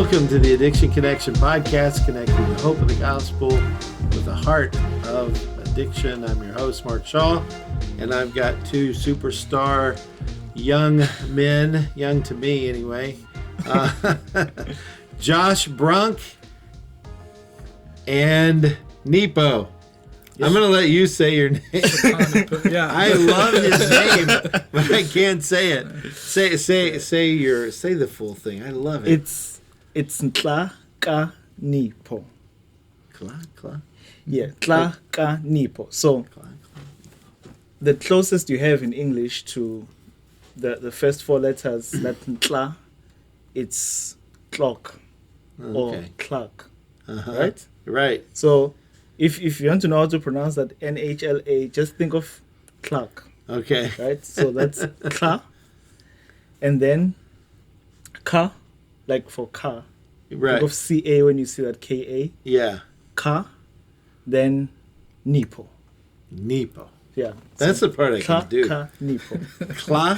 Welcome to the Addiction Connection podcast, connecting the hope of the gospel with the heart of addiction. I'm your host, Mark Shaw, and I've got two superstar young men, young to me anyway, Josh Brunk and Nipo. Yes. I'm going to let you say your name. Yeah. I love his name, but I can't say it. Say the full thing. I love it. It's Tla Ka Nipo. Kla? Yeah, Tla Ka Nipo. So the closest you have in English to the first four letters, that Tla, it's clock or clock. Right? Right. So if you want to know how to pronounce that NHLA, just think of clock. Okay. Right? So that's Ka. And then Ka, like for car. Right. Think of CA when you see that KA. Yeah. Ka. Then Nipo. Nipo. Yeah. That's the part I can do. Ka Nipo. Kla.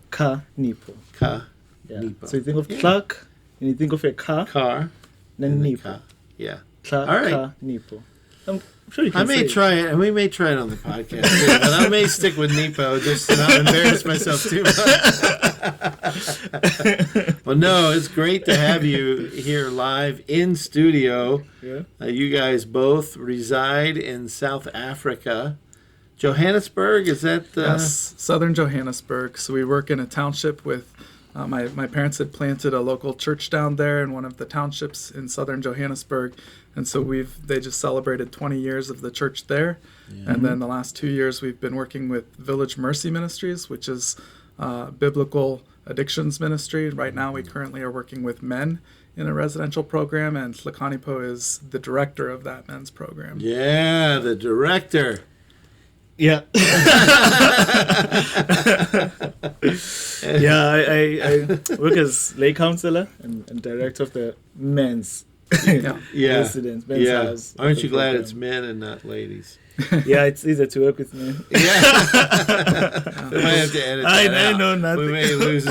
Ka Nipo. Ka. Yeah. Nipo. So you think of clock, and you think of a car. Then Nipo. Ka. Yeah. All right. Ka Nipo. I'm sure you can I may try it, and we may try it on the podcast too, but I may stick with Nipo just to not embarrass myself too much. Well, no, it's great to have you here live in studio. Yeah. You guys both reside in South Africa. Johannesburg, is that? Yes, southern Johannesburg. So we work in a township with, my parents had planted a local church down there in one of the townships in southern Johannesburg. And so they just celebrated 20 years of the church there. Yeah. And then the last 2 years we've been working with Village Mercy Ministries, which is biblical addictions ministry. Right now we currently are working with men in a residential program, and Nipo is the director of that men's program. Yeah, the director. Yeah. I work as lay counselor and director of the men's residence, men's house. Aren't you glad it's men and not ladies? Yeah, it's easier to work with me. Yeah. We might have to edit that I out. know nothing. We may lose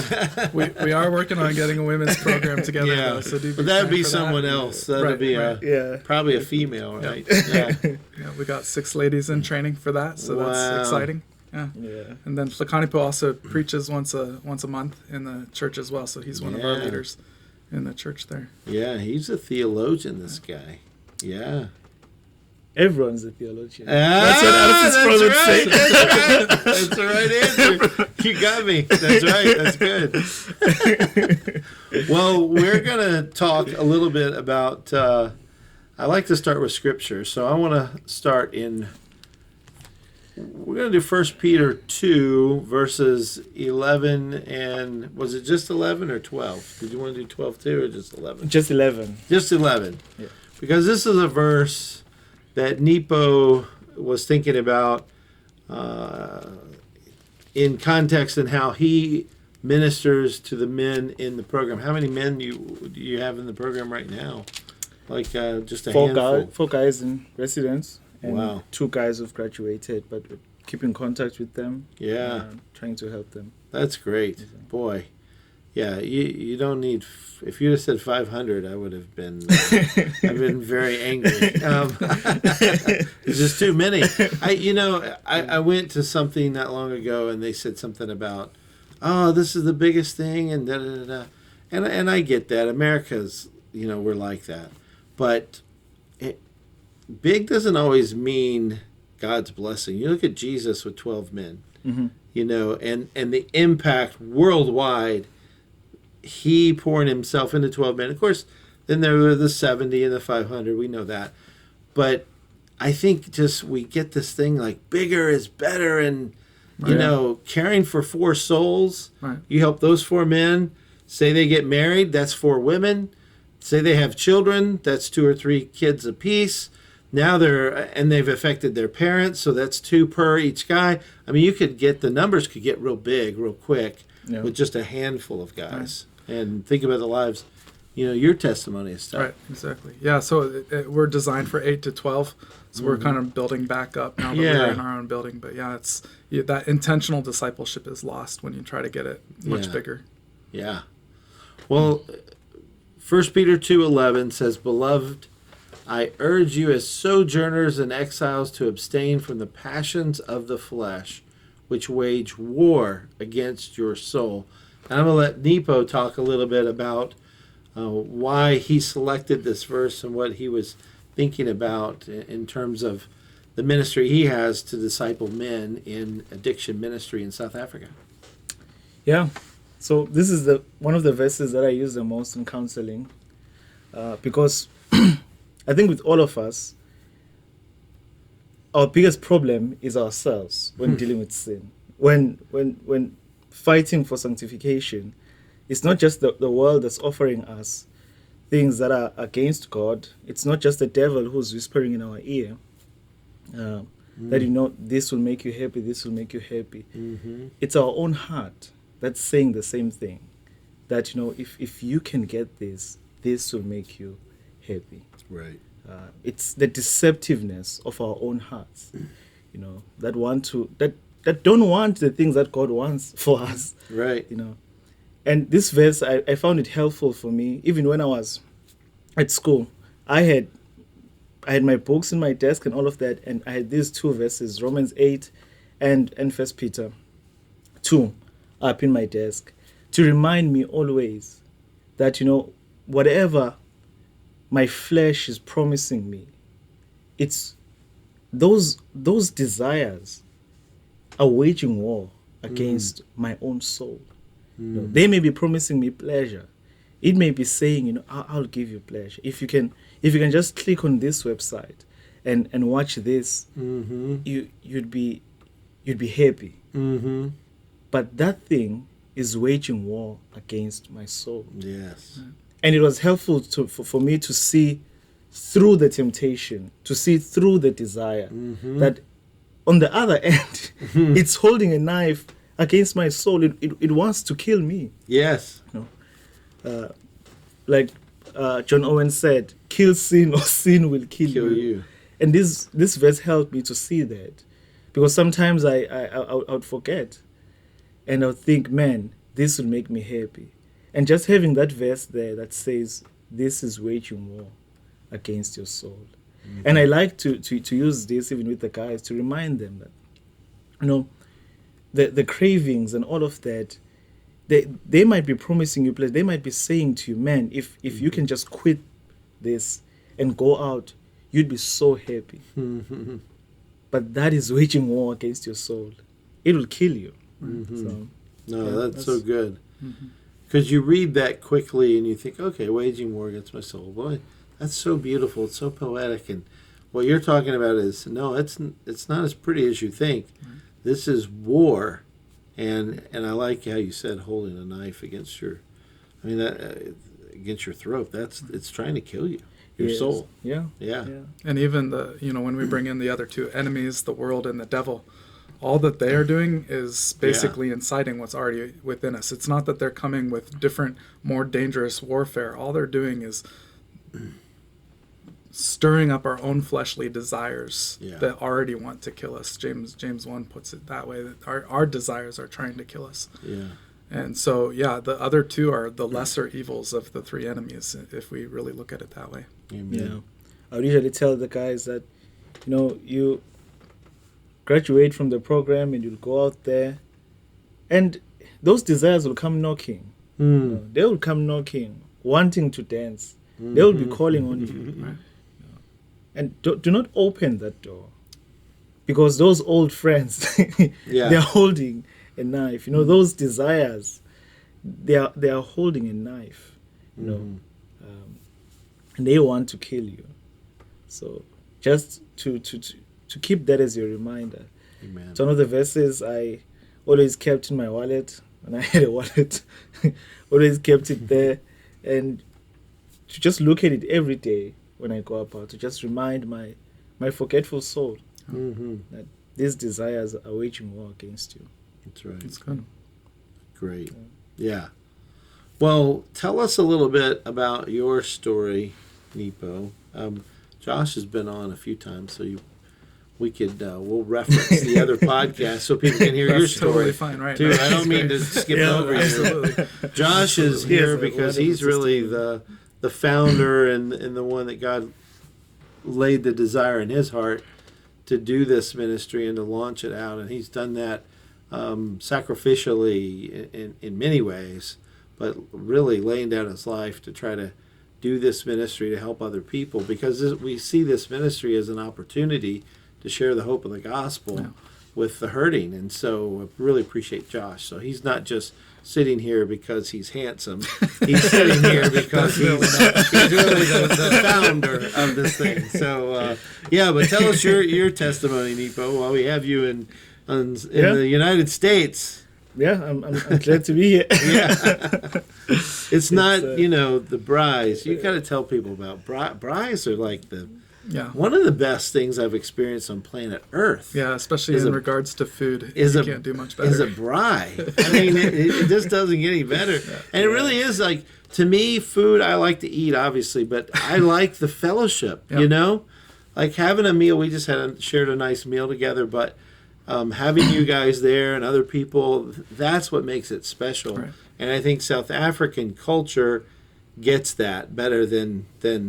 we are working on getting a women's program together. Yeah. Though, so but that'd be someone else. That'd be probably a female, right? Yeah. Yeah, we got 6 ladies in training for that, so that's exciting. Yeah. And then Nipo also preaches once a month in the church as well, so he's one of our leaders in the church there. Yeah, he's a theologian, this guy. Yeah. Everyone's a theologian. That's what Alice's brother would say. That's the right answer. You got me. That's right. That's good. Well, we're going to talk a little bit about, I like to start with Scripture. So I want to start we're going to do 1 Peter 2, verses 11 and, was it just 11 or 12? Did you want to do 12 too, or just 11? Just 11. Just 11. Yeah. Because this is a verse that Nipo was thinking about in context and how he ministers to the men in the program. How many men do you have in the program right now? Like just a handful? 4 guys in residence and wow. 2 guys who've graduated, but keep in contact with them. Yeah. Trying to help them. That's great. Boy. Yeah, you don't need. If you'd have said 500, I would have been. I've been very angry. It's just too many. I went to something not long ago, and they said something about, oh, this is the biggest thing, and da da da. And I get that. America's, we're like that, but big doesn't always mean God's blessing. You look at Jesus with 12 men, and the impact worldwide. He pouring himself into 12 men. Of course, then there were the 70 and the 500. We know that. But I think just we get this thing like bigger is better. And, caring for 4 souls. Right. You help those 4 men. Say they get married. That's 4 women. Say they have children. That's 2 or 3 kids apiece. Now they've affected their parents. So that's 2 per each guy. I mean, the numbers could get real big, real quick with just a handful of guys. Right. And think about the lives, your testimony is stuff. Right, exactly. Yeah, so we're designed for 8 to 12, so we're kind of building back up now that we're in our own building. But that intentional discipleship is lost when you try to get it much bigger. Yeah. Well, 1 Peter 2:11 says, "Beloved, I urge you as sojourners and exiles to abstain from the passions of the flesh, which wage war against your soul." And I'm going to let Nipo talk a little bit about why he selected this verse and what he was thinking about in terms of the ministry he has to disciple men in addiction ministry in South Africa. Yeah. So this is one of the verses that I use the most in counseling, because I think with all of us, our biggest problem is ourselves when dealing with sin. When fighting for sanctification, it's not just the world that's offering us things that are against God. It's not just the devil who's whispering in our ear that, this will make you happy, this will make you happy. Mm-hmm. It's our own heart that's saying the same thing, that, if you can get this will make you happy. Right. It's the deceptiveness of our own hearts, that don't want the things that God wants for us. Right. And this verse, I found it helpful for me, even when I was at school. I had my books in my desk and all of that, and I had these two verses, Romans 8 and 1 Peter 2, up in my desk, to remind me always that, whatever my flesh is promising me, it's those desires are waging war against my own soul. They may be promising me pleasure. It may be saying, I'll give you pleasure if you can just click on this website and watch this. Mm-hmm. You'd be happy. Mm-hmm. But that thing is waging war against my soul. Yes. And it was helpful for me to see through the temptation, to see through the desire, that on the other end, it's holding a knife against my soul. It wants to kill me. Yes. Like John Owen said, kill sin or sin will kill you. And this verse helped me to see that, because sometimes I would forget, and I would think, man, this will make me happy. And just having that verse there that says, this is waging war against your soul. Mm-hmm. And I like to use this even with the guys, to remind them that, the cravings and all of that, they might be promising you pleasure. They might be saying to you, man, if you can just quit this and go out, you'd be so happy. Mm-hmm. But that is waging war against your soul. It will kill you. Mm-hmm. So, that's so good. Mm-hmm. Because you read that quickly and you think, okay, waging war against my soul. Boy, that's so beautiful. It's so poetic. And what you're talking about is, no, it's not as pretty as you think. Right. This is war. And I like how you said holding a knife against your throat. It's trying to kill you, your soul. Yeah. And even when we bring in the other two enemies, the world and the devil, all that they are doing is basically inciting what's already within us. It's not that they're coming with different, more dangerous warfare. All they're doing is stirring up our own fleshly desires that already want to kill us. James 1 puts it that way, that our desires are trying to kill us. Yeah. And so, the other two are the lesser evils of the three enemies, if we really look at it that way. Amen. Yeah. I would usually tell the guys that, you graduate from the program and you'll go out there, and those desires will come knocking. They will come knocking, wanting to dance. They will be calling on you. Right. And do not open that door, because those old friends, they're holding a knife. Those desires, they are holding a knife. And they want to kill you. So just to keep that as your reminder. Amen. It's one of the verses I always kept in my wallet when I had a wallet. Always kept it there, and to just look at it every day when I go about, to just remind my forgetful soul that these desires are waging war against you. That's right. It's good. Great. Yeah. Well, tell us a little bit about your story, Nipo. Josh has been on a few times, so we'll reference the other podcast so people can hear your story. Totally fine, right? Too. I don't mean to skip over you. Absolutely. Josh is here because he's really the the founder and the one that God laid the desire in his heart to do this ministry and to launch it out. And he's done that sacrificially in many ways, but really laying down his life to try to do this ministry to help other people, because we see this ministry as an opportunity to share the hope of the gospel with the hurting. And so I really appreciate Josh. So he's not just sitting here because he's handsome. He's sitting here because he's really the founder of this thing. So, but tell us your testimony, Nipo, while we have you in the United States. Yeah, I'm glad to be here. It's not, the braais. You got to tell people about braais are like one of the best things I've experienced on planet Earth. Yeah, especially in regards to food. Can't do much better. Is a braai. I mean, it just doesn't get any better. And it really is like, to me, food, I like to eat, obviously, but I like the fellowship, Like having a meal, we just shared a nice meal together, but having you guys there and other people, that's what makes it special. Right. And I think South African culture gets that better than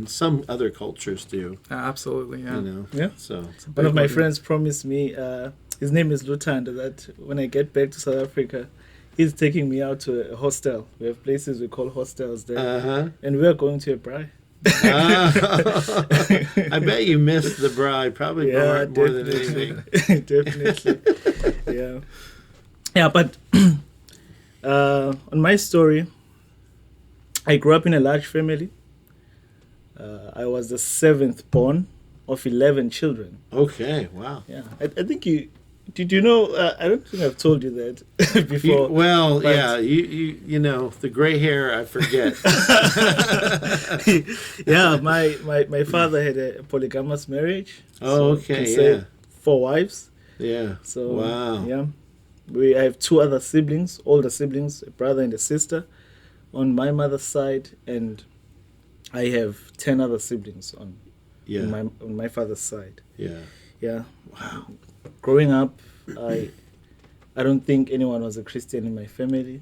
some other cultures do. Absolutely, yeah. So one of my friends promised me, his name is Lutanda, that when I get back to South Africa, he's taking me out to a hostel. We have places we call hostels there, and we are going to a braai. I bet you missed the braai, probably more than anything. Definitely. But on my story, I grew up in a large family. I was the 7th born of 11 children. Okay, wow. Yeah, I think did you know? I don't think I've told you that before. You know, the gray hair, I forget. My father had a polygamous marriage. Oh, okay, 4 wives. Yeah. So wow. Yeah, I have 2 other siblings, older siblings, a brother and a sister, on my mother's side, and I have 10 other siblings on my father's side. Yeah. Yeah. Wow. Growing up, I don't think anyone was a Christian in my family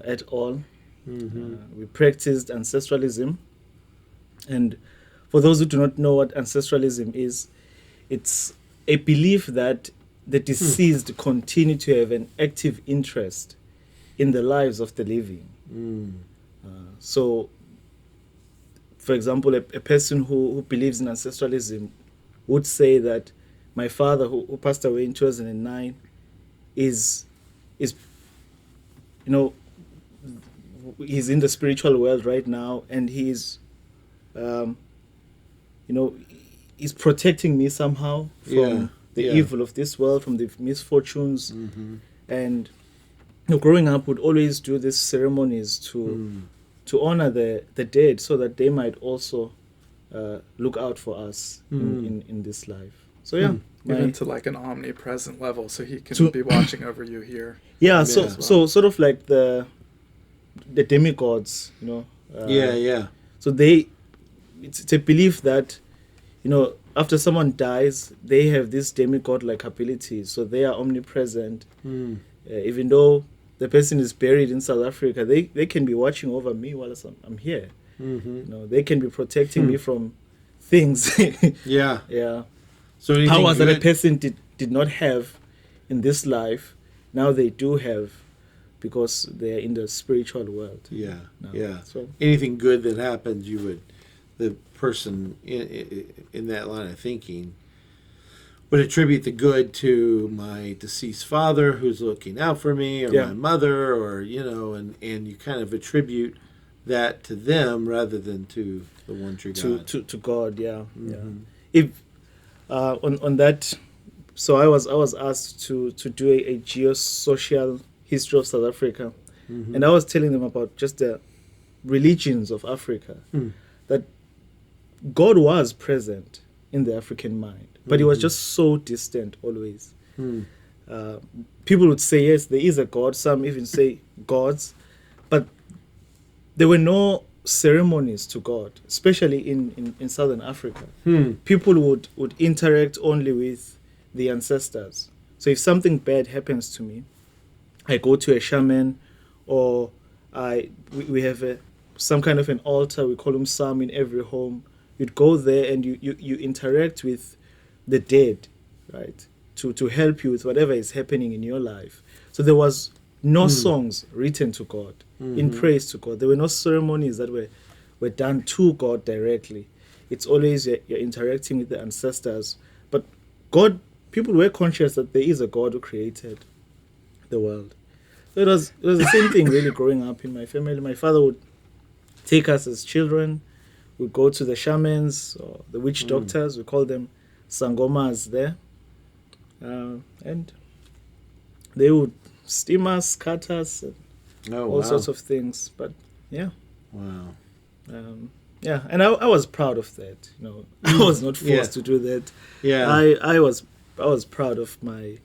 at all. We practiced ancestralism, and for those who do not know what ancestralism is, it's a belief that the deceased continue to have an active interest in the lives of the living. So, for example, a person who believes in ancestralism would say that my father, who passed away in 2009, is he's in the spiritual world right now, and he's he's protecting me somehow from the evil of this world, from the misfortunes. And growing up, would always do these ceremonies to honor the dead, so that they might also look out for us in this life. So even to like an omnipresent level, so he can be watching over you here. So sort of like the demigods, So it's a belief that after someone dies, they have this demigod-like abilities, so they are omnipresent. Even though the person is buried in South Africa, they can be watching over me while I'm here. They can be protecting me from things. So powers that a person did not have in this life, now they do have, because they're in the spiritual world. So anything good that happens, the person in that line of thinking would attribute the good to my deceased father who's looking out for me, or my mother, or and you kind of attribute that to them rather than to the one true God. To God, If on that, so I was asked to do a geosocial history of South Africa, and I was telling them about just the religions of Africa, that God was present in the African mind, but he was just so distant always. People would say, yes, there is a God. Some even say gods, but there were no ceremonies to God, especially in Southern Africa. People would interact only with the ancestors. So if something bad happens to me, I go to a shaman, or we have some kind of an altar. We call them psalm in every home. You'd go there and you interact with the dead, right? To help you with whatever is happening in your life. So there was no songs written to God in praise to God. There were no ceremonies that were done to God directly. It's always you're interacting with the ancestors. But God, people were conscious that there is a God who created the world. So it was the same thing really growing up in my family. My father would take us as children. We'd go to the shamans or the witch doctors. We call them sangomas there. And they would steam us, cut us, and all sorts of things. But yeah. Wow. Yeah, and I was proud of that. I was not forced to do that. Yeah. I was proud of my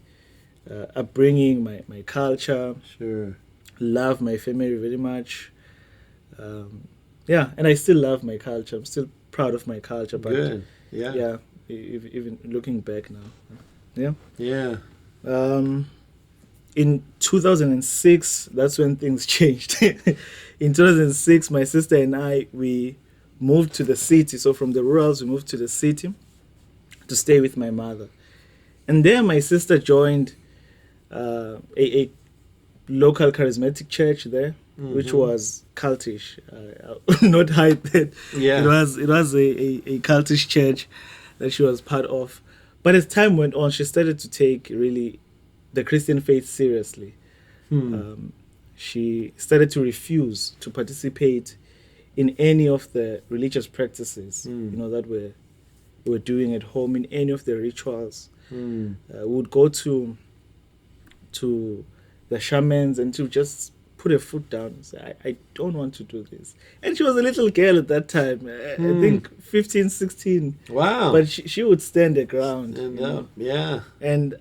upbringing, my culture. Sure. Love my family very much. Yeah, and I still love my culture. I'm still proud of my culture. But Good. Yeah. Yeah, even looking back now. Yeah. Yeah. In 2006, that's when things changed. In 2006, my sister and I, we moved to the city. So from the rurals, we moved to the city to stay with my mother. And there my sister joined a local charismatic church there, which was cultish. I will not hide that. Yeah. It was a cultish church that she was part of. But as time went on, she started to take really the Christian faith seriously. She started to refuse to participate in any of the religious practices, that we were doing at home, in any of the rituals. We would go to the shamans and to just put her foot down and say, I don't want to do this. And she was a little girl at that time, I think 15, 16. Wow. But she would stand her ground. Yeah. And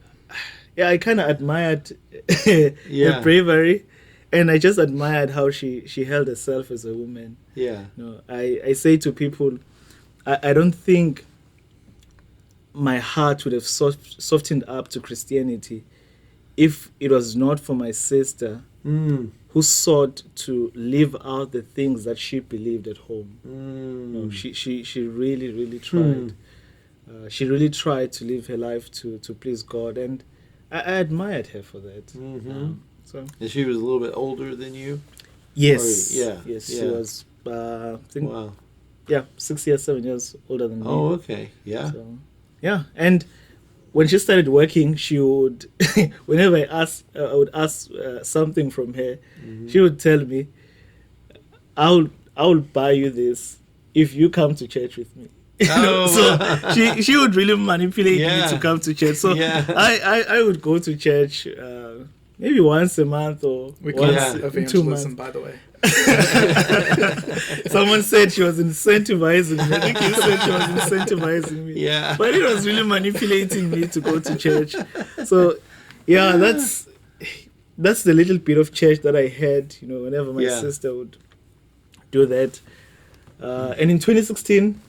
yeah, I kind of admired the bravery, and I just admired how she held herself as a woman. Yeah. I say to people, I don't think my heart would have softened up to Christianity if it was not for my sister who sought to live out the things that she believed at home. She really, really tried. She really tried to live her life to please God, and I admired her for that. So. And she was a little bit older than you? Yes. Yes, she was, I think, wow. 6 years, 7 years older than me. Oh, okay. Yeah. So, yeah, and when she started working, she would, whenever I would ask something from her, she would tell me, I'll buy you this if you come to church with me. So she would really manipulate me to come to church. So I would go to church maybe once a month or we call once it in 2 months. evangelism, by the way. Someone said she was incentivizing me. I think you said she was incentivizing me. Yeah. But it was really manipulating me to go to church. So yeah, that's the little bit of church that I had, whenever my sister would do that. And in 2016,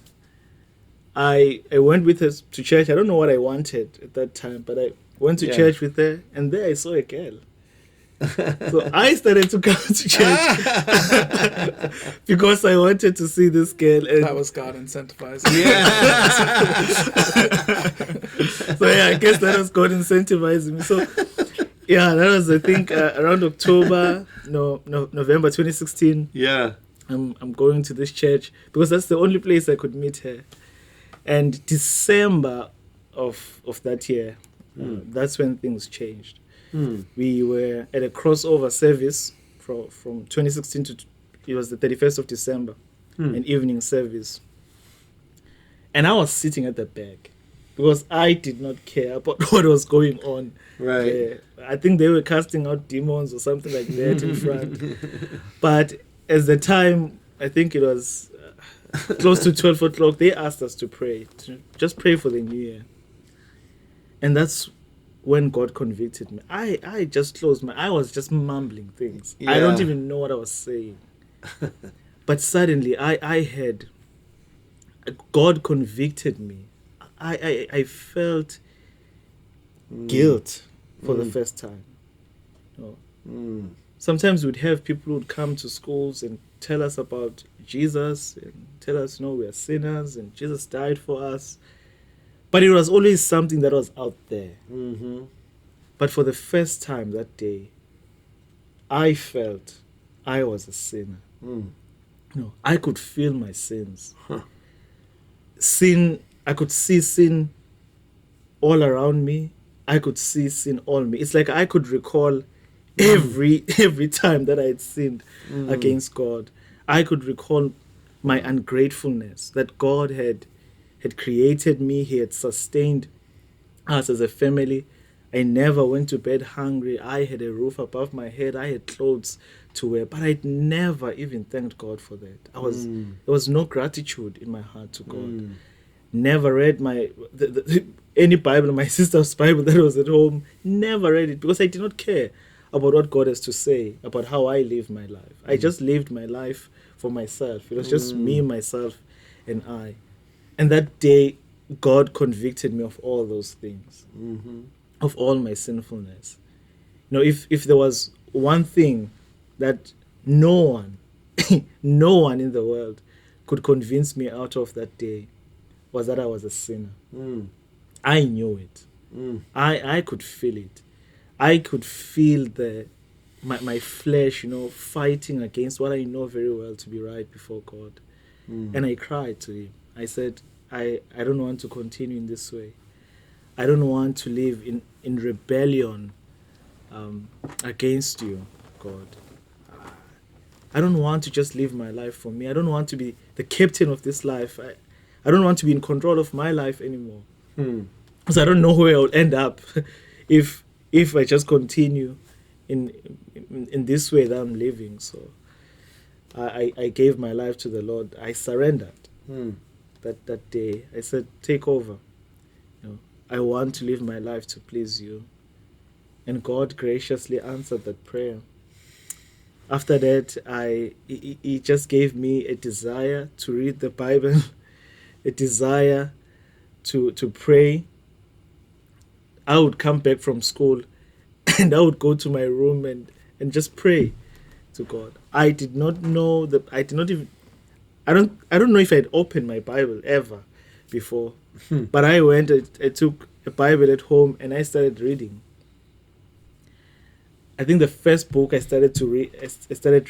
I went with her to church. I don't know what I wanted at that time, but I went to church with her, and there I saw a girl. So I started to come to church because I wanted to see this girl. And that was God incentivizing. So I guess that was God incentivizing me. So that was, I think, around November 2016. Yeah. I'm going to this church because that's the only place I could meet her. And December of that year, that's when things changed. We were at a crossover service from 2016 to, it was the 31st of December, an evening service. And I was sitting at the back because I did not care about what was going on. Right. I think they were casting out demons or something like that in front. But as the time, I think it was close to 12 o'clock, they asked us to pray, to just pray for the new year. And that's when God convicted me. I just closed I was just mumbling things. I don't even know what I was saying. But suddenly I heard God convicted me. I felt guilt for the first time. sometimes we'd have people who'd come to schools and tell us about Jesus and tell us, we are sinners and Jesus died for us. But it was always something that was out there. Mm-hmm. But for the first time that day, I felt I was a sinner. Mm. I could feel my sins. Huh. Sin, I could see sin all around me. I could see sin all me. It's like I could recall every time that I had sinned against God. I could recall my ungratefulness, that God had created me. He had sustained us as a family. I never went to bed hungry. I had a roof above my head. I had clothes to wear, but I'd never even thanked God for that. There was no gratitude in my heart to God. Never read any Bible, my sister's Bible that was at home. Never read it because I did not care about what God has to say about how I live my life. I just lived my life for myself. It was just me, myself, and I. And that day, God convicted me of all those things, of all my sinfulness. If there was one thing that no one in the world could convince me out of that day, was that I was a sinner. I knew it. I could feel it. I could feel my flesh, fighting against what I know very well to be right before God. And I cried to Him. I said, I don't want to continue in this way. I don't want to live in rebellion against you, God. I don't want to just live my life for me. I don't want to be the captain of this life. I don't want to be in control of my life anymore. Because I don't know where I'll end up if I just continue in this way that I'm living. So I gave my life to the Lord. I surrendered that day. I said, take over. I want to live my life to please you. And God graciously answered that prayer. After that, he just gave me a desire to read the Bible, a desire to pray. I would come back from school and I would go to my room and just pray to God. I did not know I don't know if I'd opened my Bible ever before. But I went, I took a Bible at home and I started reading. I think the first book I started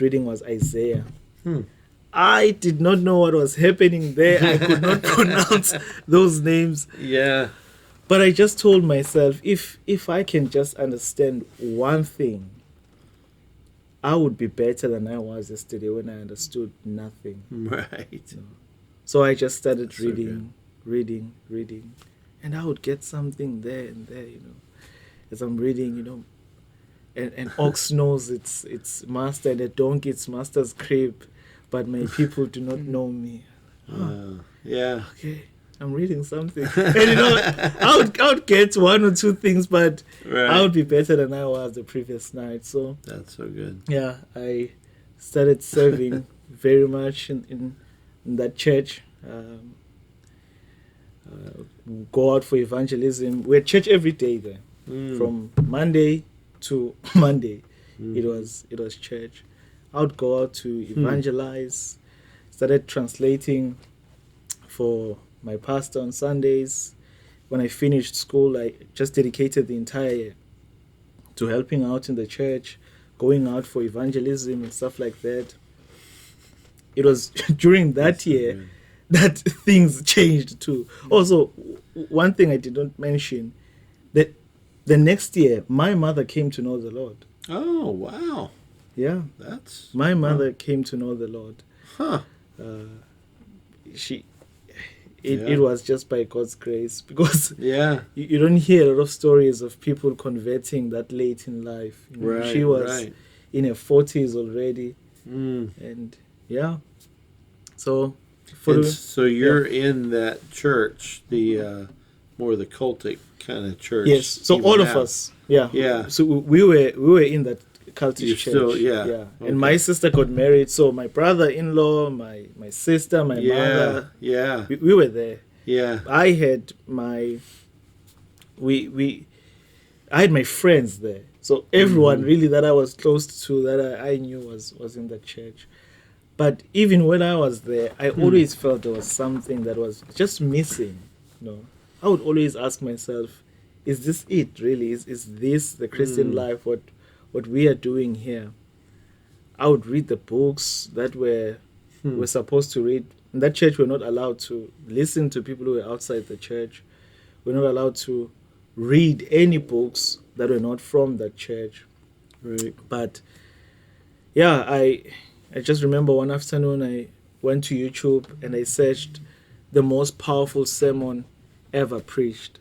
reading was Isaiah. I did not know what was happening there. I could not pronounce those names. Yeah. But I just told myself, if I can just understand one thing, I would be better than I was yesterday when I understood nothing. Right. So I just started That's reading. And I would get something there and there, as I'm reading, An ox knows its master, and a donkey its master's crib, but my people do not know me. Yeah. Okay, I'm reading something. And I would get one or two things, but I would be better than I was the previous night. So that's so good. Yeah, I started serving very much in that church. Go out for evangelism. We're at church every day there, from Monday to Monday. It was church. I would go out to evangelize. Started translating for my pastor on Sundays. When I finished school, I just dedicated the entire year to helping out in the church, going out for evangelism and stuff like that. It was during that year that things changed too. Also, one thing I did not mention, that the next year, my mother came to know the Lord. Oh, wow. Yeah. My mother came to know the Lord. Huh. It was just by God's grace, because you don't hear a lot of stories of people converting that late in life. She was in her 40s already. And yeah. So you're in that church, the more the cultic kind of church. Yes. So all of us. Yeah. Yeah. So we were in that cultic church. Okay. And my sister got married, so my brother-in-law, my sister, my mother. Yeah. We were there. Yeah. I had my friends there. So everyone really that I was close to, that I knew was in the church. But even when I was there, I always felt there was something that was just missing. You know, I would always ask myself, is this it really? Is this the Christian life, what we are doing here? I would read the books that we're supposed to read. In that church, we're not allowed to listen to people who are outside the church. We're not allowed to read any books that were not from that church. Right. But yeah, I just remember one afternoon I went to YouTube and I searched the most powerful sermon ever preached.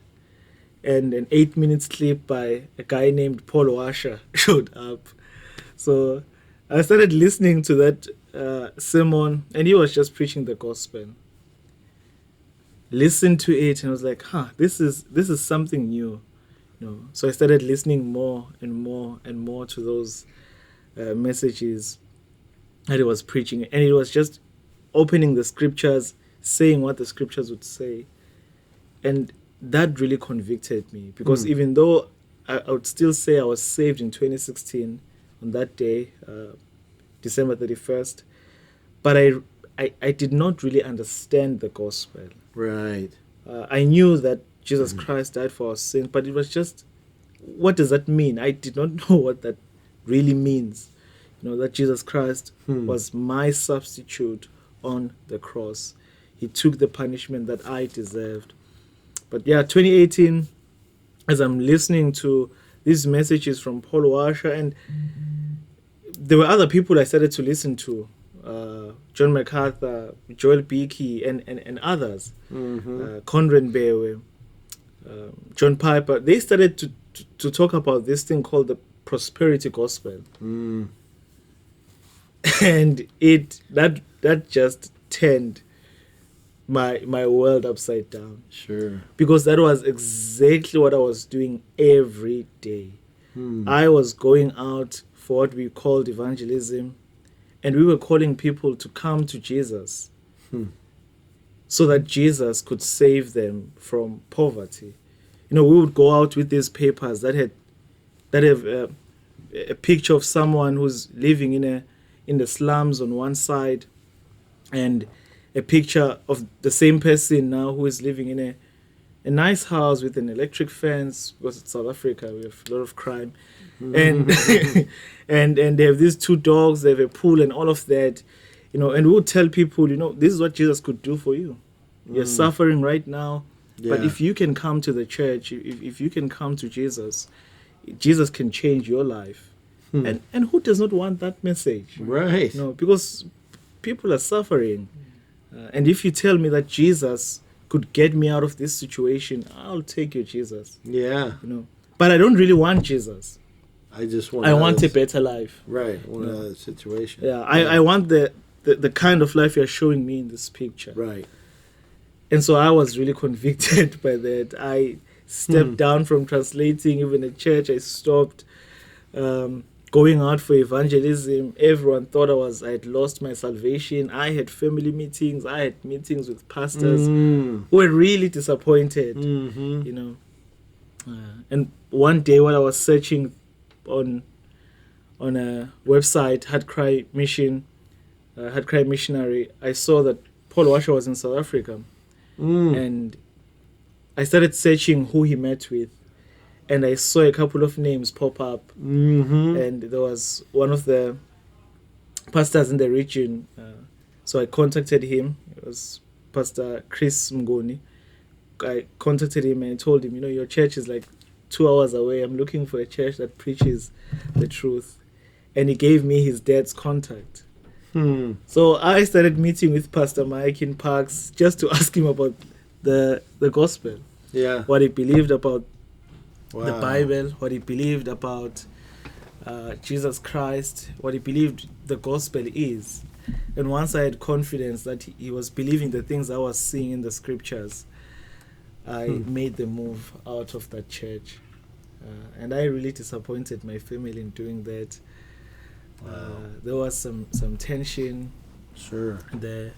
And an 8-minute clip by a guy named Paul Washer showed up. So I started listening to that sermon, and he was just preaching the gospel. Listened to it, and I was like, this is something new. You know, so I started listening more and more and more to those messages that he was preaching, and it was just opening the scriptures, saying what the scriptures would say, and that really convicted me, because even though I would still say I was saved in 2016 on that day, December 31st, but I did not really understand the gospel. Right. I knew that Jesus Christ died for our sins, but it was just, what does that mean? I did not know what that really means. You know, that Jesus Christ was my substitute on the cross. He took the punishment that I deserved. But yeah, 2018, as I'm listening to these messages from Paul Washer, and there were other people I started to listen to, John MacArthur, Joel Beakey, and others, Conrad Bewe, John Piper. They started to talk about this thing called the prosperity gospel, and that just turned my world upside down. Sure. Because that was exactly what I was doing every day. I was going out for what we called evangelism, and we were calling people to come to Jesus so that Jesus could save them from poverty. You know, we would go out with these papers that have a picture of someone who's living in the slums on one side, and a picture of the same person now who is living in a nice house with an electric fence, because it's South Africa, we have a lot of crime. And and they have these 2 dogs, they have a pool and all of that, you know, and we would tell people, you know, this is what Jesus could do for you. You're suffering right now, but if you can come to the church, if you can come to Jesus, Jesus can change your life. And who does not want that message? Right. You know, because people are suffering. And if you tell me that Jesus could get me out of this situation, I'll take you, Jesus. Yeah. You know, but I don't really want Jesus. I just want. I want a better life. Right. I want another situation. Yeah. I want the kind of life you're showing me in this picture. Right. And so I was really convicted by that. I stepped down from translating even at church. I stopped going out for evangelism. Everyone thought I had lost my salvation. I had family meetings. I had meetings with pastors who were really disappointed, you know. And one day while I was searching on a website, Heart Cry Missionary, I saw that Paul Washer was in South Africa. And I started searching who he met with. And I saw a couple of names pop up. And there was one of the pastors in the region. So I contacted him. It was Pastor Chris Mngoni. I contacted him and I told him, you know, your church is like 2 hours away. I'm looking for a church that preaches the truth. And he gave me his dad's contact. So I started meeting with Pastor Mike in parks just to ask him about the gospel. Yeah. What he believed about the Bible, what he believed about Jesus Christ, what he believed the gospel is. And once I had confidence that he was believing the things I was seeing in the scriptures, I made the move out of that church. And I really disappointed my family in doing that. There was some tension there.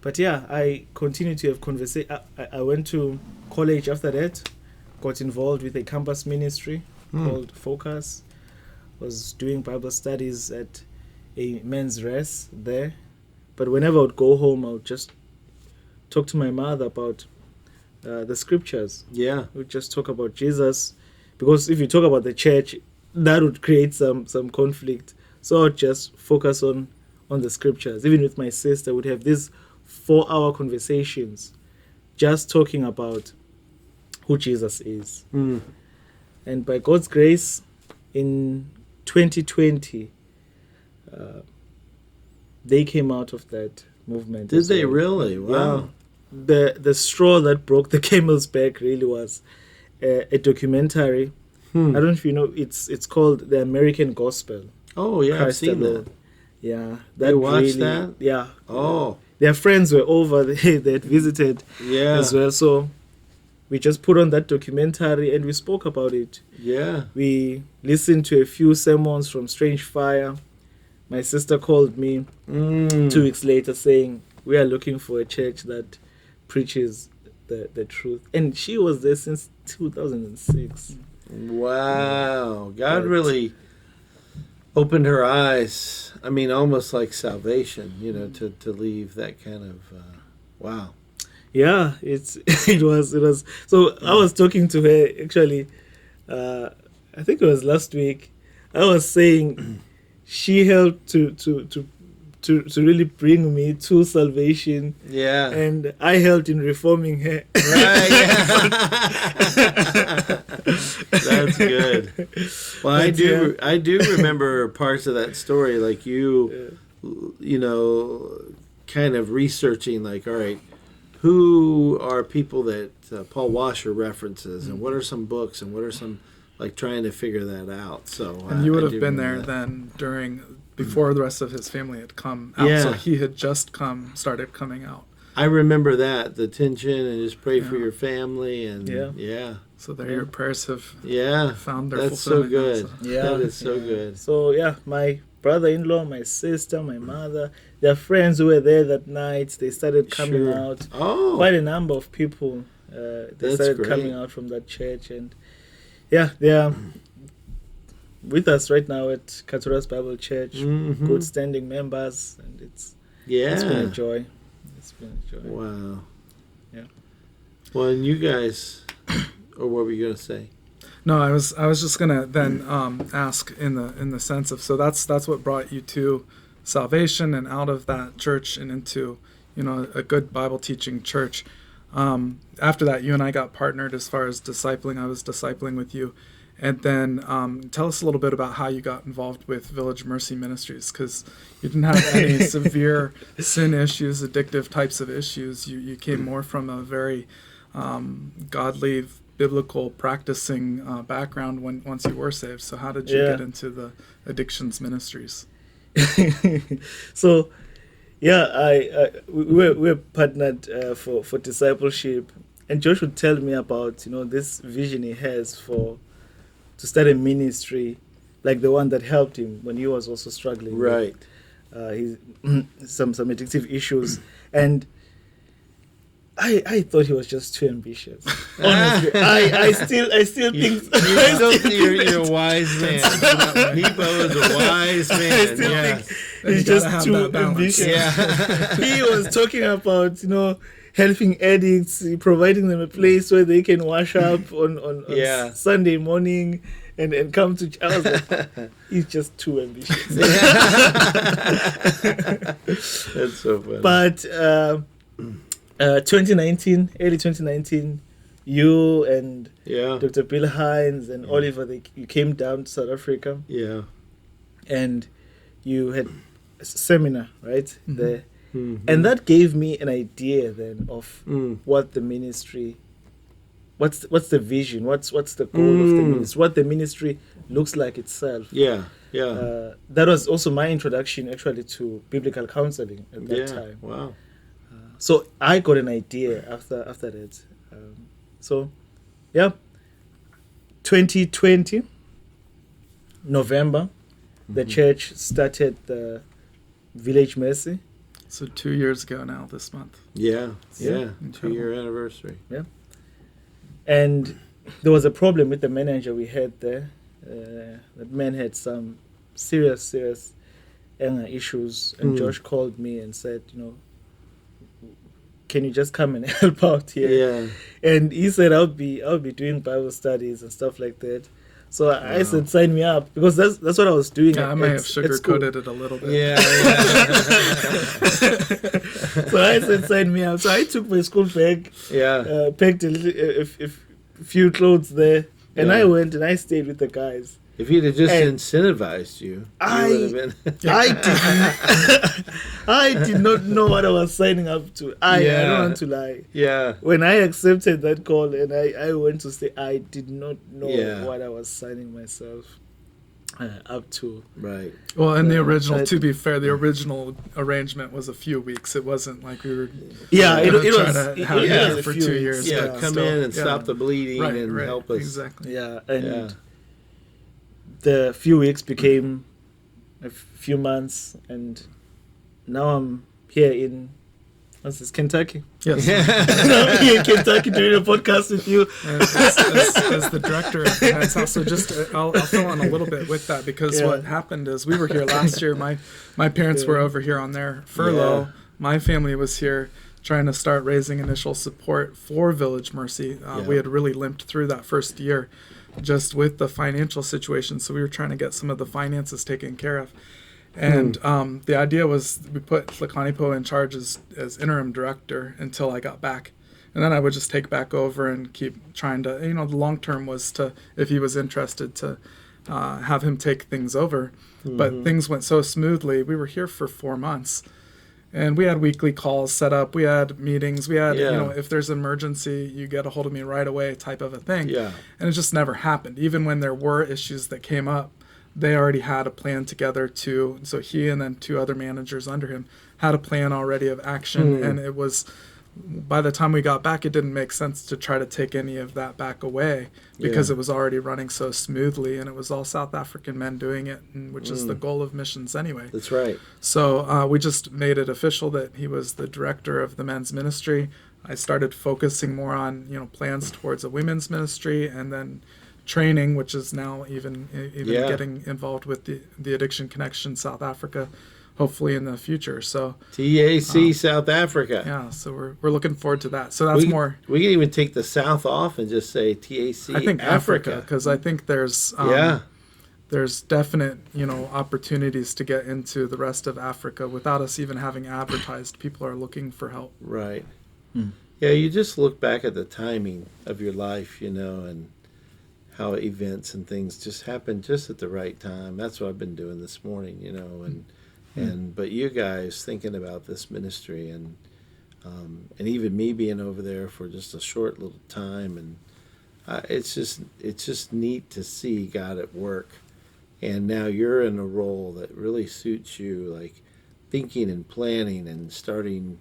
But yeah, I continued to have conversation. I went to college after that, got involved with a campus ministry called Focus. Was doing Bible studies at a men's rest there. But whenever I would go home, I would just talk to my mother about the scriptures. Yeah. We would just talk about Jesus. Because if you talk about the church, that would create some conflict. So I would just focus on the scriptures. Even with my sister, we'd have these 4-hour conversations just talking about who Jesus is. And by God's grace, in 2020, they came out of that movement. Did they really? Wow. Yeah. The straw that broke the camel's back really was a documentary. I don't know if you know, it's called The American Gospel. Oh, yeah, I've seen that. Yeah. You watched that? Yeah. Oh. Their friends were over, they had visited as well. So we just put on that documentary and we spoke about it. Yeah. We listened to a few sermons from Strange Fire. My sister called me 2 weeks later saying, we are looking for a church that preaches the truth. And she was there since 2006. Wow. God really opened her eyes. I mean, almost like salvation, to leave that kind of, wow. Yeah, it was. So I was talking to her, actually, I think it was last week. I was saying she helped to really bring me to salvation. Yeah. And I helped in reforming her. Right. That's good. Well, I do remember parts of that story, like you kind of researching, like, all right, who are people that Paul Washer references, and what are some books, and what are some, like, trying to figure that out. So, and you would have been there then before the rest of his family had come out. Yeah. So he had just started coming out. I remember that, the tension, and just pray for your family, and So there, your prayers have found their That's so fulfillment. good. Now, Yeah, that is so good. So my brother-in-law, my sister, my mother, their friends who were there that night, they started coming out. Oh, quite a number of people. They started coming out from that church, and they are with us right now at Katora's Bible Church. Good standing members, and it's been a joy. It's been a joy. Wow. Yeah. Well, and you guys, or what were you gonna say? No, I was just gonna then ask in the sense of, so that's what brought you to salvation and out of that church and into a good Bible teaching church. After that, you and I got partnered as far as discipling. I was discipling with you, and then tell us a little bit about how you got involved with Village Mercy Ministries, because you didn't have any severe sin issues, addictive types of issues. You came more from a very godly, biblical practicing background once you were saved. So how did you get into the addictions ministries? So we're partnered for discipleship, and Josh would tell me about this vision he has to start a ministry like the one that helped him when he was also struggling with some addictive issues. And I thought he was just too ambitious. Honestly, I still think you're a wise man. Nipo is a wise man. I still think he's just too ambitious. Yeah. He was talking about helping addicts, providing them a place where they can wash up on Sunday morning and come to church. I was like, he's just too ambitious. That's so funny. But early 2019, you and Dr. Bill Hines and Oliver, you came down to South Africa. Yeah. And you had a seminar, right? There. And that gave me an idea then of what the ministry, what's the vision, what's the goal of the ministry, what the ministry looks like itself. Yeah. That was also my introduction actually to biblical counseling at that time. Wow. So I got an idea after that. 2020, November, the church started the Village Mercy. So 2 years ago now this month. Yeah. 2-year anniversary. Yeah. And there was a problem with the manager we had there. that man had some serious anger issues, and Josh called me and said, can you just come and help out here? Yeah. And he said, I'll be doing Bible studies and stuff like that. So I said, sign me up, because that's what I was doing. Yeah, I may have sugar-coated it a little bit. Yeah. So I said, sign me up. So I took my school bag, packed a few clothes there, and I went and I stayed with the guys. If he'd have just incentivized you, you would have been. I did not know what I was signing up to. I don't want to lie. Yeah. When I accepted that call and I went to say, I did not know what I was signing myself up to. Right. Well, and the original, to be fair, the original arrangement was a few weeks. It wasn't like we were it was have you there for 2 years. Yeah, but come still, in and stop the bleeding and right, help us. Exactly. Yeah, and the few weeks became a few months, and now I'm here in Kentucky. Yes. I'm here in Kentucky doing a podcast with you. As the director of the Men's House. So just I'll fill in a little bit with that, because what happened is we were here last year. My parents were over here on their furlough. Yeah. My family was here trying to start raising initial support for Village Mercy. We had really limped through that first year just with the financial situation. So we were trying to get some of the finances taken care of. And the idea was we put Nipo in charge as interim director until I got back. And then I would just take back over and keep trying to, the long term was to, if he was interested, to have him take things over. But things went so smoothly. We were here for 4 months. And we had weekly calls set up. We had meetings. We had, if there's an emergency, you get a hold of me right away type of a thing. Yeah. And it just never happened. Even when there were issues that came up, they already had a plan together too. So he and then 2 other managers under him had a plan already of action. And it was, by the time we got back, it didn't make sense to try to take any of that back away, because it was already running so smoothly, and it was all South African men doing it, which is the goal of missions anyway. That's right. So we just made it official that he was the director of the men's ministry. I started focusing more on plans towards a women's ministry, and then training, which is now even getting involved with the Addiction Connection South Africa, hopefully in the future. So TAC South Africa. Yeah, so we're looking forward to that. So that's more. We can even take the South off and just say TAC. I think Africa, because I think there's definite opportunities to get into the rest of Africa without us even having advertised. People are looking for help. Right. Yeah, you just look back at the timing of your life, and how events and things just happen just at the right time. That's what I've been doing this morning, but you guys thinking about this ministry and even me being over there for just a short little time, and it's just neat to see God at work. And now you're in a role that really suits you, like thinking and planning and starting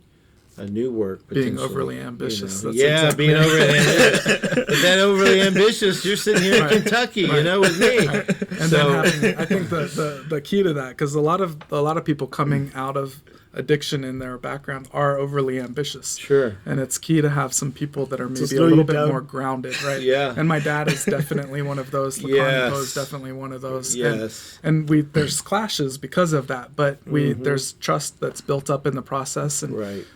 a new work. Being overly ambitious. That's being overly ambitious. But that overly ambitious, you're sitting here in Kentucky, with me. Right. And then I think the key to that, because a lot of people coming out of addiction in their background are overly ambitious. Sure. And it's key to have some people that are maybe a little bit more grounded, right? Yeah. And my dad is definitely one of those. Nipo is definitely one of those. Yes. And there's clashes because of that, but there's trust that's built up in the process. And right.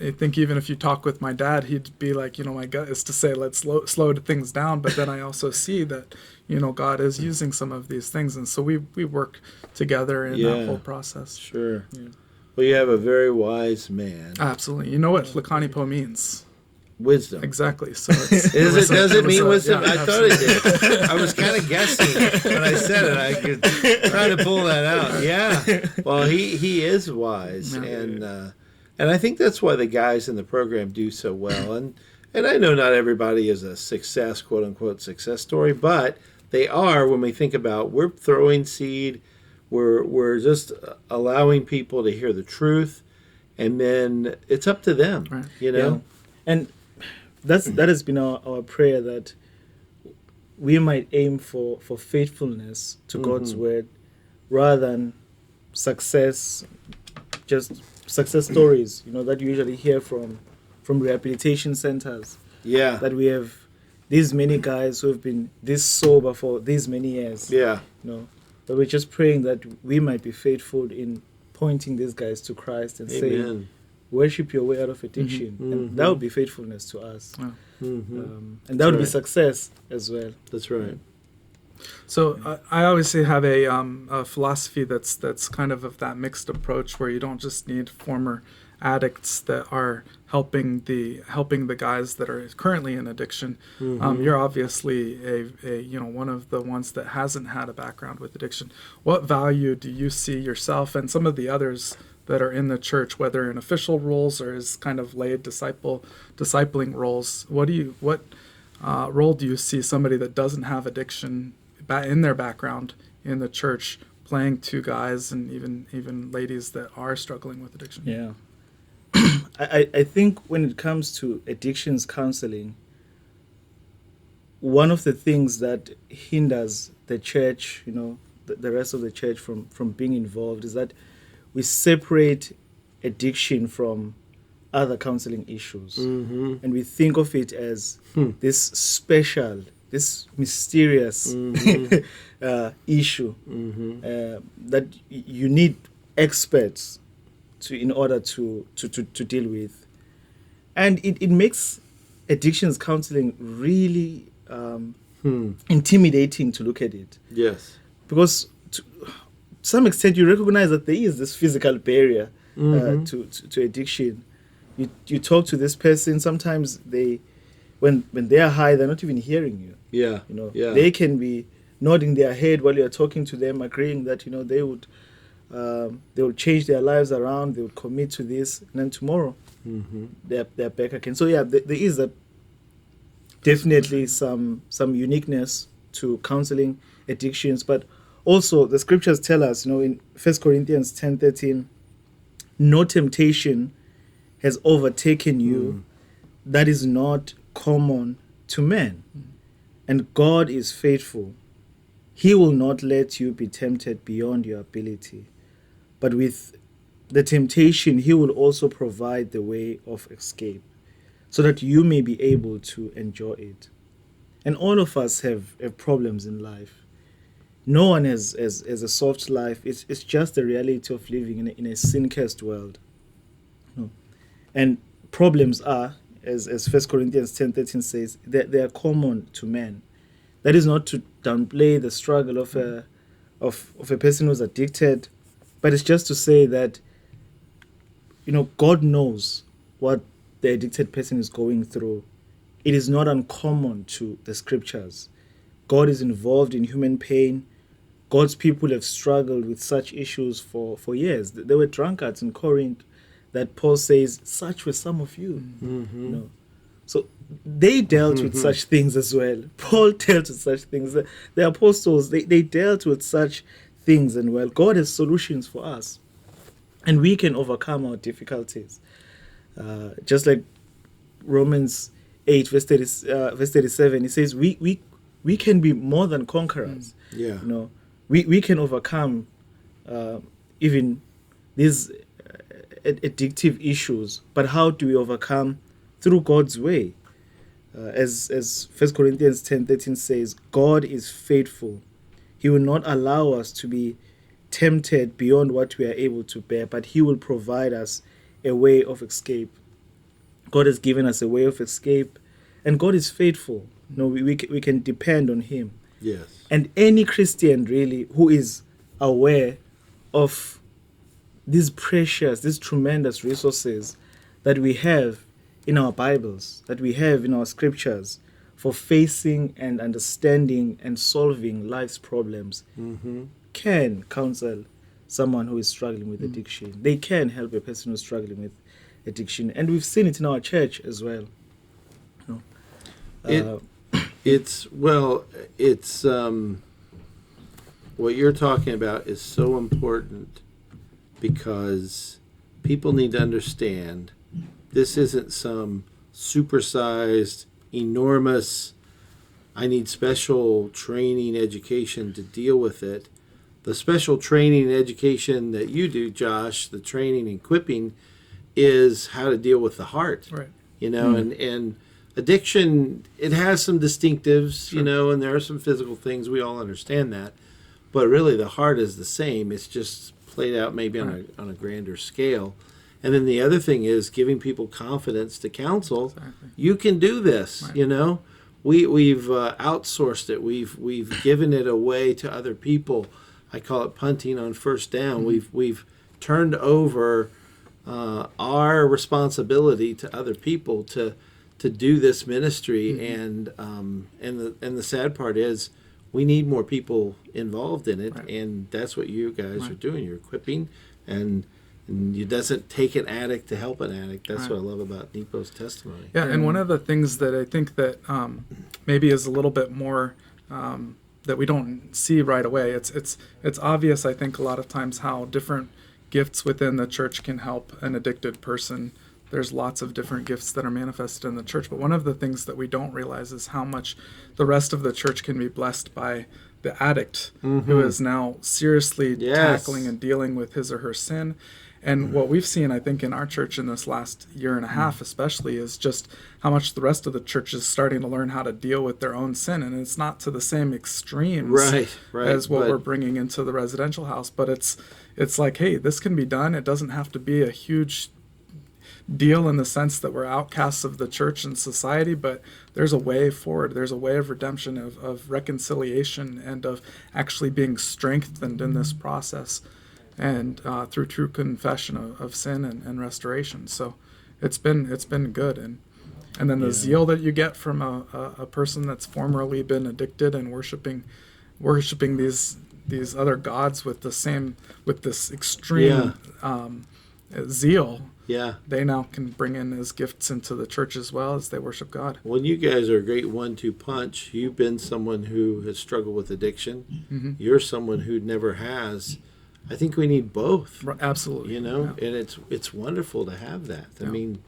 I think even if you talk with my dad, he'd be like, my gut is to say, let's slow things down. But then I also see that, God is using some of these things. And so we work together in that whole process. Sure. Yeah. Well, you have a very wise man. Absolutely. You know what Nipo means? Wisdom. Exactly. So does it mean wisdom? Yeah, I thought it did. I was kind of guessing when I said it. I could try to pull that out. Yeah. Well, he is wise, and I think that's why the guys in the program do so well. And I know not everybody is a success, quote unquote, success story, but they are when we think about we're throwing seed. We're just allowing people to hear the truth, and then it's up to them, right. Yeah. And that has been our prayer, that we might aim for faithfulness to God's word, rather than success stories, that you usually hear from rehabilitation centers. Yeah. That we have these many guys who have been this sober for these many years. Yeah. You know, but we're just praying that we might be faithful in pointing these guys to Christ and saying, Amen. worship your way out of addiction. Mhm. And that would be faithfulness to us. Wow. Mhm. And that would be right. success as well. That's right. So I always have a philosophy that's kind of that mixed approach where you don't just need former addicts that are helping the guys that are currently in addiction. You're obviously a one of the ones that hasn't had a background with addiction. What value do you see yourself and some of the others that are in the church, whether in official roles or as kind of lay discipling roles? What role do you see somebody that doesn't have addiction in their background in the church playing to guys and even ladies that are struggling with addiction? Yeah. I think when it comes to addictions counseling, one of the things that hinders the church, the rest of the church from being involved is that we separate addiction from other counseling issues. Mm-hmm. And we think of it as this special, this mysterious issue that you need experts in order to deal with. And it makes addictions counseling really intimidating to look at it. Yes. Because to some extent you recognize that there is this physical barrier to addiction. You talk to this person, sometimes when they are high, they're not even hearing you. Yeah. Yeah. They can be nodding their head while you're talking to them, agreeing that they will change their lives around, they would commit to this, and then tomorrow they're back again. So yeah, there is definitely some uniqueness to counseling addictions, but also the scriptures tell us, in 1 Corinthians 10:13, no temptation has overtaken you that is not common to men. And God is faithful. He will not let you be tempted beyond your ability. But with the temptation, He will also provide the way of escape so that you may be able to enjoy it. And all of us have problems in life. No one has a soft life. It's just the reality of living in a sin-cursed world. And problems are, as 1 Corinthians 10:13 says, they are common to men. That is not to downplay the struggle of a person who's addicted, but it's just to say that, God knows what the addicted person is going through. It is not uncommon to the scriptures. God is involved in human pain. God's people have struggled with such issues for years. There were drunkards in Corinth that Paul says, such were some of you. So they dealt with such things as well. Paul dealt with such things. The apostles, they dealt with such things, and well, God has solutions for us. And we can overcome our difficulties. Just like Romans 8, verse 37, it says, we can be more than conquerors. Yeah. We can overcome even these addictive issues. But how do we overcome? Through God's way. As 1 Corinthians 10:13 says, God is faithful. He will not allow us to be tempted beyond what we are able to bear, but He will provide us a way of escape. God has given us a way of escape, and God is faithful. We can depend on Him. Yes. And any Christian really who is aware of these precious, these tremendous resources that we have in our Bibles, that we have in our scriptures for facing and understanding and solving life's problems, can counsel someone who is struggling with addiction. They can help a person who's struggling with addiction. And we've seen it in our church as well. It's what you're talking about is so important, because people need to understand this isn't some supersized, enormous, I need special training, education to deal with it. The special training and education that you do, Josh, the training and equipping, is how to deal with the heart. Right. And addiction, it has some distinctives, you know, and there are some physical things. We all understand that. But really, the heart is the same. It's just played out maybe on a grander scale. And then the other thing is giving people confidence to counsel. Exactly. You can do this, you know. We've outsourced it. We've given it away to other people. I call it punting on first down. We've turned over our responsibility to other people to do this ministry, and the sad part is we need more people involved in it, and that's what you guys are doing. You're equipping, and it doesn't take an addict to help an addict. That's what I love about Nipo's testimony. Yeah, and one of the things that I think that maybe is a little bit more that we don't see right away. It's obvious, I think, a lot of times how different gifts within the church can help an addicted person. There's lots of different gifts that are manifested in the church, but one of the things that we don't realize is how much the rest of the church can be blessed by the addict who is now seriously tackling and dealing with his or her sin. And what we've seen, I think, in our church in this last year and a half especially, is just how much the rest of the church is starting to learn how to deal with their own sin. And it's not to the same extremes as what we're bringing into the residential house, but it's like, hey, this can be done. It doesn't have to be a huge deal in the sense that we're outcasts of the church and society, but there's a way forward. There's a way of redemption, of reconciliation, and of actually being strengthened in this process, and through true confession of sin and restoration. So it's been good, and then the zeal that you get from a person that's formerly been addicted and worshiping these other gods with this extreme zeal. Yeah. They now can bring in as gifts into the church as well as they worship God. Well, you guys are a great 1-2 punch. You've been someone who has struggled with addiction. You're someone who never has. I think we need both. Absolutely. You know, and it's wonderful to have that. I mean,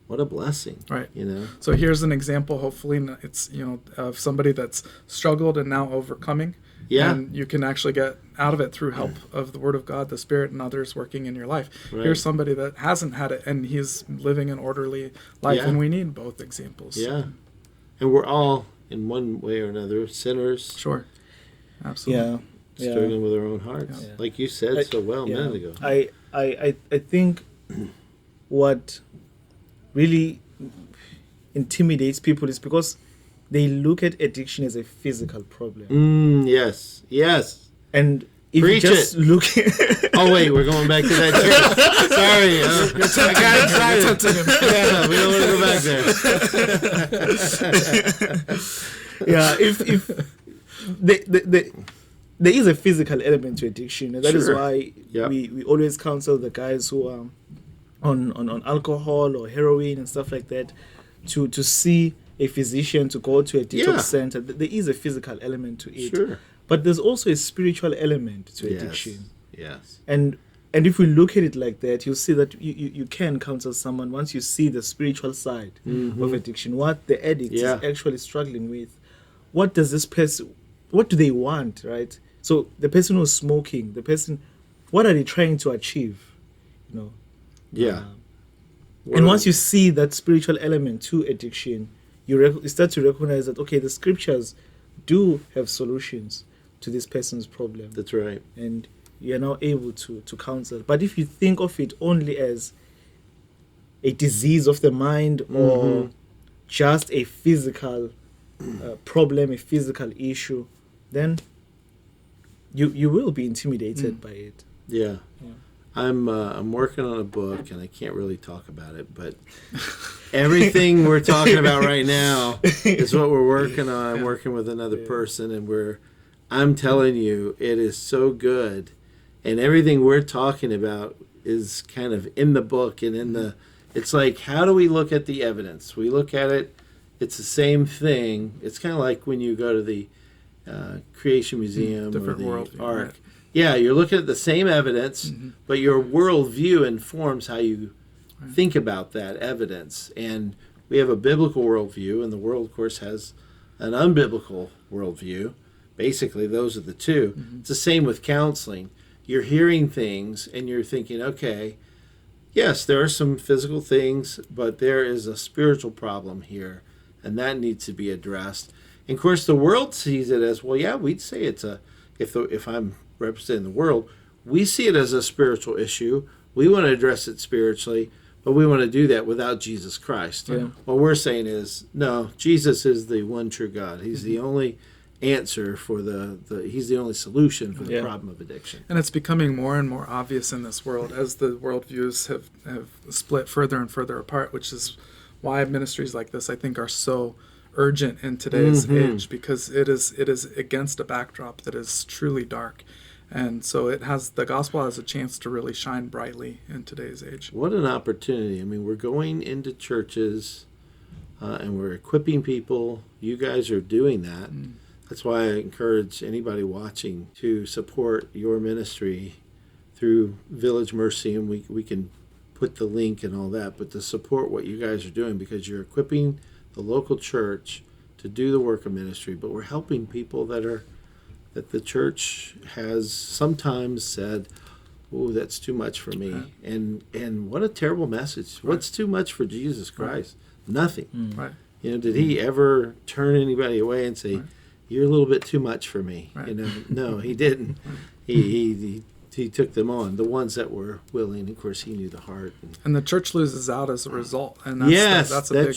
what a blessing. Right. You know. So here's an example, hopefully it's, of somebody that's struggled and now overcoming. Yeah. And you can actually get out of it through help of the Word of God, the Spirit, and others working in your life. Right. Here's somebody that hasn't had it, and he's living an orderly life, and we need both examples. Yeah. And we're all, in one way or another, sinners. Sure. Absolutely. Yeah. Struggling with our own hearts. Yeah. Like you said so well a minute ago. I think what really intimidates people is because they look at addiction as a physical problem. Yes. And if Preach you just look Oh, wait, we're going back to that church. Sorry. I got excited. Yeah, we don't want to go back there. yeah, if there is a physical element to addiction, and that is why we always counsel the guys who are on alcohol or heroin and stuff like that to see a physician, to go to a detox center. There is a physical element to it. Sure. But there's also a spiritual element to addiction. Yes. And if we look at it like that, you'll see that you can counsel someone once you see the spiritual side of addiction, what the addict is actually struggling with. What does this person, what do they want, right? So the person who's smoking, what are they trying to achieve? Yeah. And once you see that spiritual element to addiction, you start to recognize that, okay, the scriptures do have solutions to this person's problem. That's right. And you're now able to counsel. But if you think of it only as a disease of the mind or just a physical problem, a physical issue, then you will be intimidated by it. Yeah. I'm working on a book, and I can't really talk about it, but everything we're talking about right now is what we're working on. I'm working with another person, and I'm telling you, it is so good, and everything we're talking about is kind of in the book and it's like, how do we look at the evidence? We look at it, it's the same thing. It's kind of like when you go to the Creation Museum or the worldview, Ark. right. Yeah, you're looking at the same evidence, but your worldview informs how you think about that evidence. And we have a biblical worldview, and the world, of course, has an unbiblical worldview. Basically, those are the two. It's the same with counseling. You're hearing things, and you're thinking, okay, yes, there are some physical things, but there is a spiritual problem here. and that needs to be addressed. And of course, the world sees it as, well, yeah, we'd say it's if I'm representing the world, we see it as a spiritual issue. We want to address it spiritually, but we want to do that without Jesus Christ. Yeah. What we're saying is, no, Jesus is the one true God. He's the only answer for he's the only solution for the problem of addiction. And it's becoming more and more obvious in this world as the worldviews have split further and further apart, which is why ministries like this, I think, are so urgent in today's age, because it is against a backdrop that is truly dark. And so the gospel has a chance to really shine brightly in today's age. What an opportunity. I mean, we're going into churches and we're equipping people. You guys are doing that. That's why I encourage anybody watching to support your ministry through Village Mercy, and we can put the link and all that, but to support what you guys are doing, because you're equipping the local church to do the work of ministry, but we're helping people that the church has sometimes said, oh, that's too much for me. Right. And what a terrible message. Right. What's too much for Jesus Christ? Right. Nothing. Right. Did he ever turn anybody away and say, you're a little bit too much for me? Right. No, he didn't. He took them on, the ones that were willing. Of course, he knew the heart. And the church loses out as a result. And that's a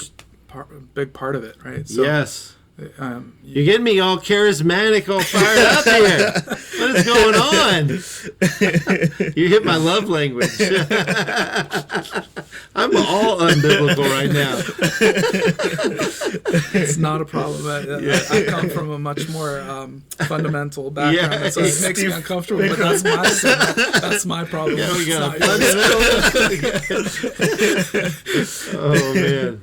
big part of it, right? So, yes. You're getting me all charismatic, all fired up here. What is going on? You hit my love language. I'm all unbiblical right now. It's not a problem. I come from a much more fundamental background, so it makes me uncomfortable. But that's my sin. That's my problem. Yeah, we got Oh man.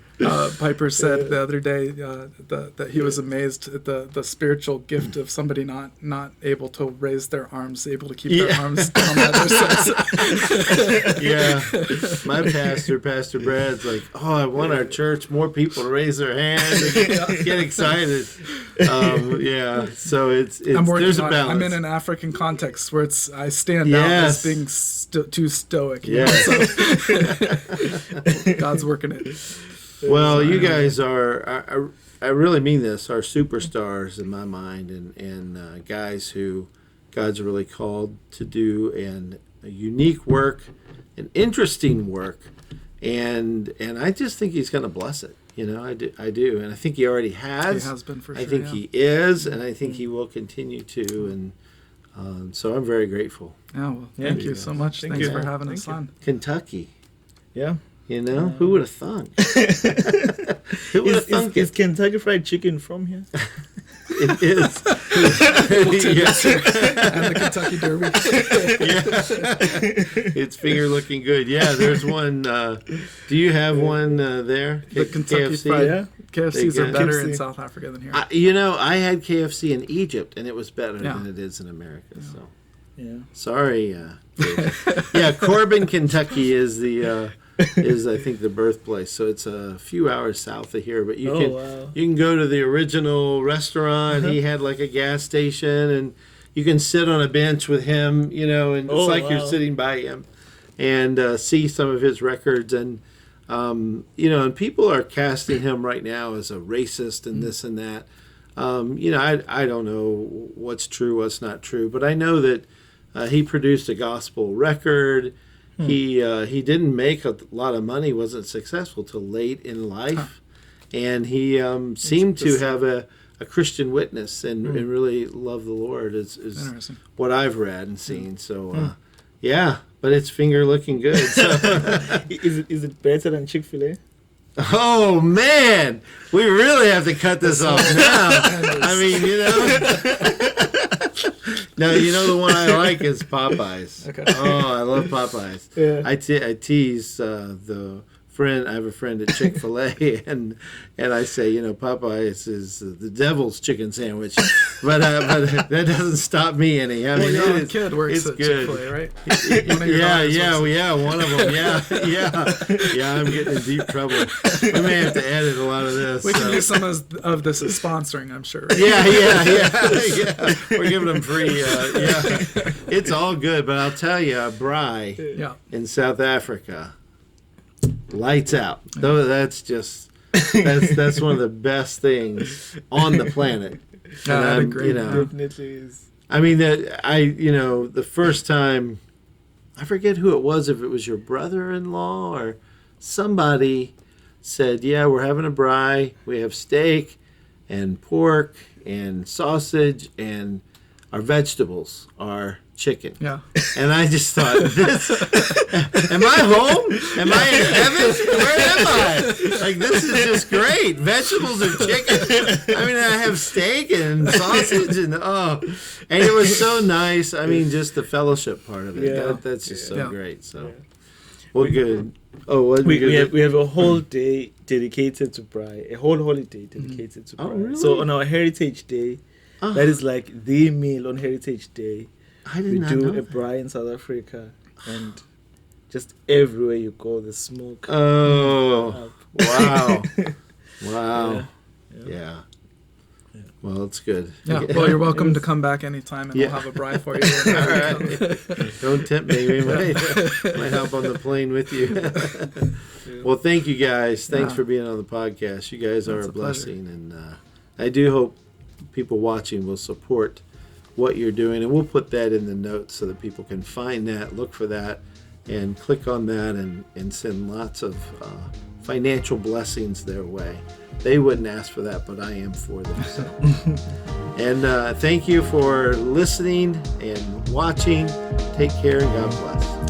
Piper said the other day that he was amazed at the spiritual gift of somebody not able to raise their arms, able to keep their arms down by their sides. Yeah, my Pastor Brad's like, oh, I want our church more people to raise their hands and get excited. So it's there's a balance. I'm in an African context where I stand out as being too stoic. So God's working it. Well, you guys are, I really mean this, are superstars in my mind, and guys who God's really called to do a unique work, an interesting work, and I just think he's going to bless it. I do, and I think he already has. He has been for sure. I think he is, and I think he will continue to, and so I'm very grateful. Thank you so much. Thanks for having us on. Kentucky. Yeah. Who would have thunk? Who would have thunk? Is Kentucky Fried Chicken from here? It is. And the Kentucky Derby. It's finger looking good. Yeah, there's one. Do you have one there? The Kentucky KFC? Fried. KFCs are better in South Africa than here. I had KFC in Egypt, and it was better than it is in America. Yeah. So, sorry. Corbin, Kentucky is I think the birthplace. So it's a few hours south of here, but you can go to the original restaurant. He had like a gas station, and you can sit on a bench with him, and it's like you're sitting by him and see some of his records. And and people are casting him right now as a racist and this and that. I don't know what's true, what's not true, but I know that he produced a gospel record. He didn't make a lot of money, wasn't successful till late in life, and he seemed to have a Christian witness and really love the Lord is what I've read and seen. So but it's finger looking good. So. Is it better than Chick-fil-A? Oh man, we really have to cut this off now. I mean, No, the one I like is Popeyes. Okay. Oh, I love Popeyes. Yeah. I tease the friend. I have a friend at Chick-fil-A, and I say, Popeyes is the devil's chicken sandwich, but that doesn't stop me any. I mean, your kid works at Chick-fil-A, right? One of them. Yeah. I'm getting in deep trouble. We may have to edit a lot of this. We can use some of this as sponsoring, I'm sure. Yeah. We're giving them free. It's all good, but I'll tell you, Bry in South Africa. Lights out. Though that's just That's one of the best things on the planet. Yeah, And I'd I'm, agree. you know, Definitely is. I mean, the first time, I forget who it was, if it was your brother-in-law or somebody said, yeah, we're having a braai. We have steak and pork and sausage, and our vegetables are chicken. Yeah. And I just thought, am I home? Am I in heaven? Where am I? Like, this is just great. Vegetables and chicken. I mean, I have steak and sausage and it was so nice. I mean, just the fellowship part of it. Yeah. That's just so Yeah. great. So, Yeah. well, good. Oh, what We have a whole day dedicated to braai, a whole holiday dedicated to Oh, braai. really? So on our Heritage Day, that is like the meal on Heritage Day. I did We not do know a that. braai in South Africa, and just everywhere you go, the smoke. Oh, up. wow. Wow. Yeah. Yeah. Well, it's good. Yeah. Well, you're welcome to come back anytime, and Yeah. we'll have a braai for you. All right. Don't tempt me. We might hop on the plane with you. Well, thank you guys. Thanks Yeah. for being on the podcast. You guys are It's a a pleasure. blessing, and I do hope people watching will support what you're doing, and we'll put that in the notes so that people can find that, look for that, and click on that, and send lots of financial blessings their way. They wouldn't ask for that, but I am for them. So. And thank you for listening and watching. Take care, and God bless.